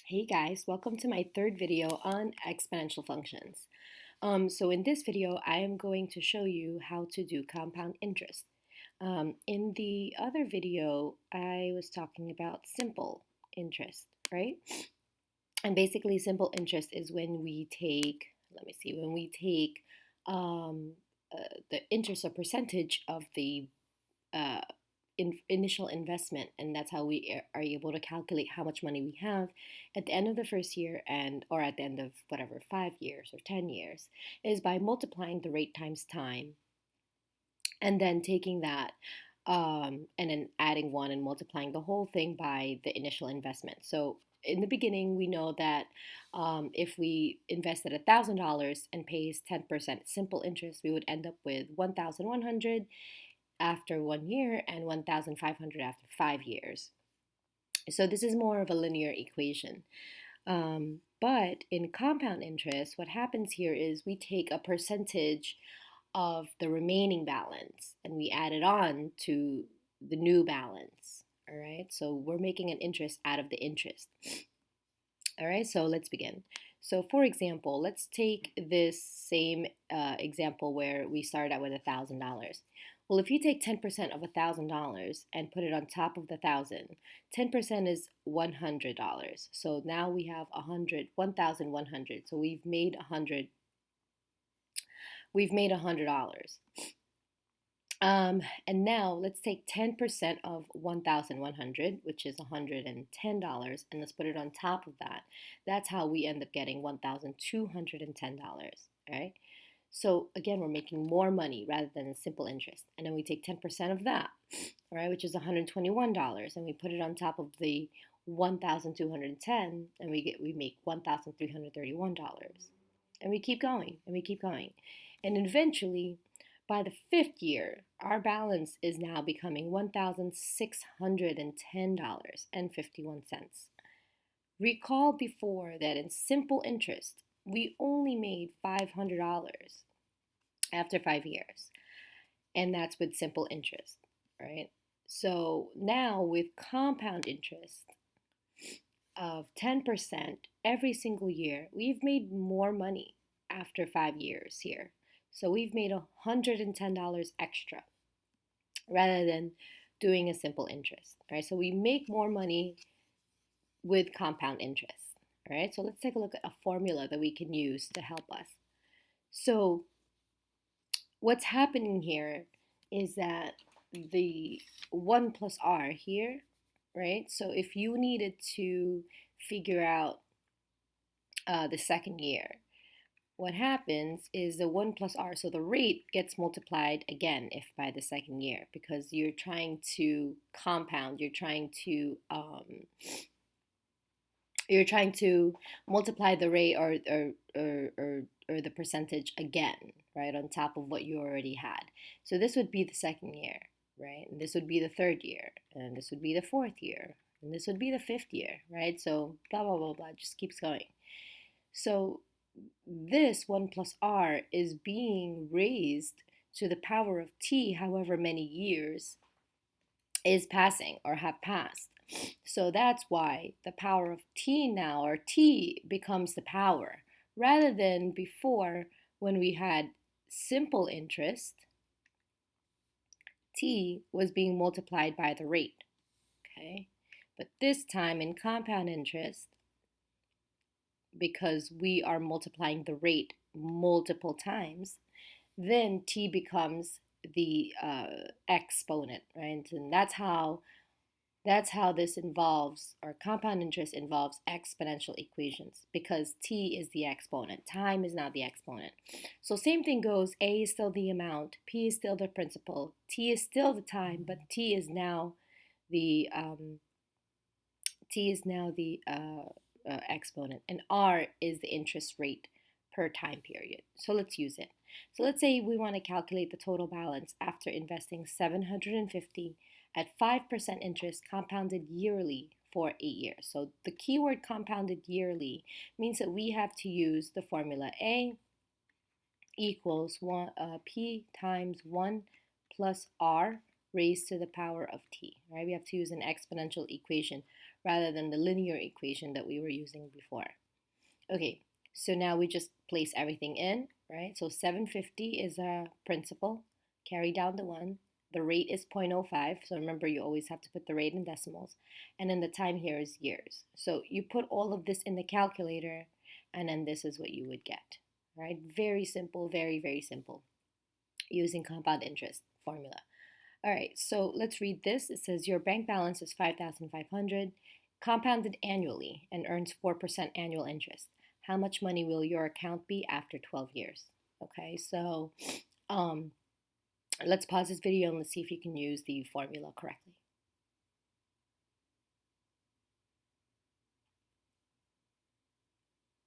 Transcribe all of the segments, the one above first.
Hey guys, welcome to my third video on exponential functions. So in this video, I am going to show you how to do compound interest. In the other video, I was talking about simple interest, right? And basically simple interest is when we take, when we take um, the interest or percentage of the uh, initial investment, and that's how we are able to calculate how much money we have at the end of the first year and or at the end of whatever 5 years or 10 years is by multiplying the rate times time and then taking that and then adding one and multiplying the whole thing by the initial investment. So in the beginning, we know that if we invested $1,000 and pays 10% simple interest, we would end up with 1,100 after 1 year and 1,500 after 5 years. So this is more of a linear equation. But in compound interest, what happens here is we take a percentage of the remaining balance and we add it on to the new balance. All right, so we're making an interest out of the interest. All right, so let's begin. So for example, let's take this same example where we started out with $1,000. Well, if you take 10% of $1,000 and put it on top of the 1,000, 10% is $100. So now we have 1,100. So we've made $100. And now let's take 10% of 1,100, which is $110, and let's put it on top of that. That's how we end up getting $1,210, right? So again, we're making more money rather than a simple interest. And then we take 10% of that, all right, which is $121, and we put it on top of the 1,210, and we make $1,331. And we keep going, and we keep going. And eventually, by the fifth year, our balance is now becoming $1,610.51. Recall before that in simple interest, we only made $500 after 5 years, and that's with simple interest, right? So now with compound interest of 10% every single year, we've made more money after 5 years here. So we've made $110 extra rather than doing a simple interest. All right, so we make more money with compound interest. All right, so let's take a look at a formula that we can use to help us. So what's happening here is that the 1 plus r here, right? So if you needed to figure out the second year, what happens is the 1 plus r, so the rate gets multiplied again if by the second year, because you're trying to compound, you're trying to multiply the rate or the percentage again, right, on top of what you already had. So this would be the second year, right? And this would be the third year, and this would be the fourth year, and this would be the fifth year, right? So blah, blah, blah, blah, just keeps going. So this 1 plus r is being raised to the power of t however many years is passing or have passed. So that's why the power of t now, or t becomes the power, rather than before when we had simple interest, t was being multiplied by the rate, okay? But this time in compound interest, because we are multiplying the rate multiple times, then t becomes the exponent, right? And that's how this involves, or compound interest involves, exponential equations, because t is the exponent, time is not the exponent. So same thing goes, a is still the amount, p is still the principal, t is still the time, but t is now the exponent, and r is the interest rate per time period. So let's use it. So let's say we want to calculate the total balance after investing $750 at 5% interest compounded yearly for 8 years. So the keyword compounded yearly means that we have to use the formula A equals P times 1 plus R raised to the power of t, right? We have to use an exponential equation rather than the linear equation that we were using before. Okay, so now we just place everything in, right? So 750 is a principal, carry down the 1. The rate is 0.05, so remember you always have to put the rate in decimals. And then the time here is years. So you put all of this in the calculator, and then this is what you would get, right? Very simple, very, very simple, using compound interest formula. All right, so let's read this. It says your bank balance is 5,500, compounded annually, and earns 4% annual interest. How much money will your account be after 12 years? Okay, so um, let's pause this video and let's see if you can use the formula correctly.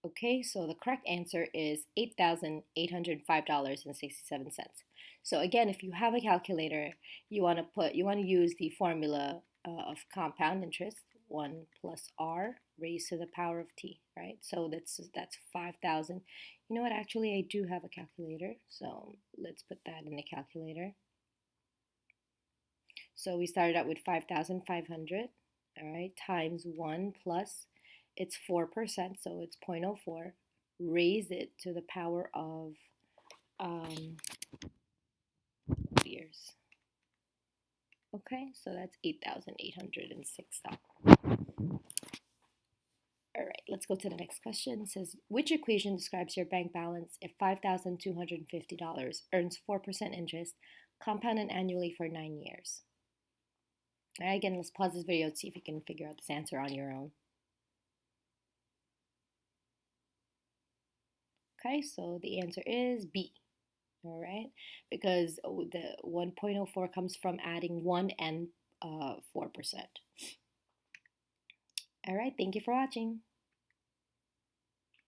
Okay, so the correct answer is $8,805.67. So again, if you have a calculator, you want to use the formula of compound interest, 1 plus r raised to the power of t, right? So that's 5,000. You know what? Actually, I do have a calculator, so let's put that in the calculator. So we started out with 5,500, all right, times 1 plus, it's 4%, so it's 0.04. Raise it to the power of years. Okay, so that's $8,806. All right, let's go to the next question. It says, which equation describes your bank balance if $5,250 earns 4% interest, compounded annually for 9 years? All right, again, let's pause this video to see if you can figure out this answer on your own. Okay, so the answer is B. All right, because the 1.04 comes from adding 1 and 4%. All right, thank you for watching.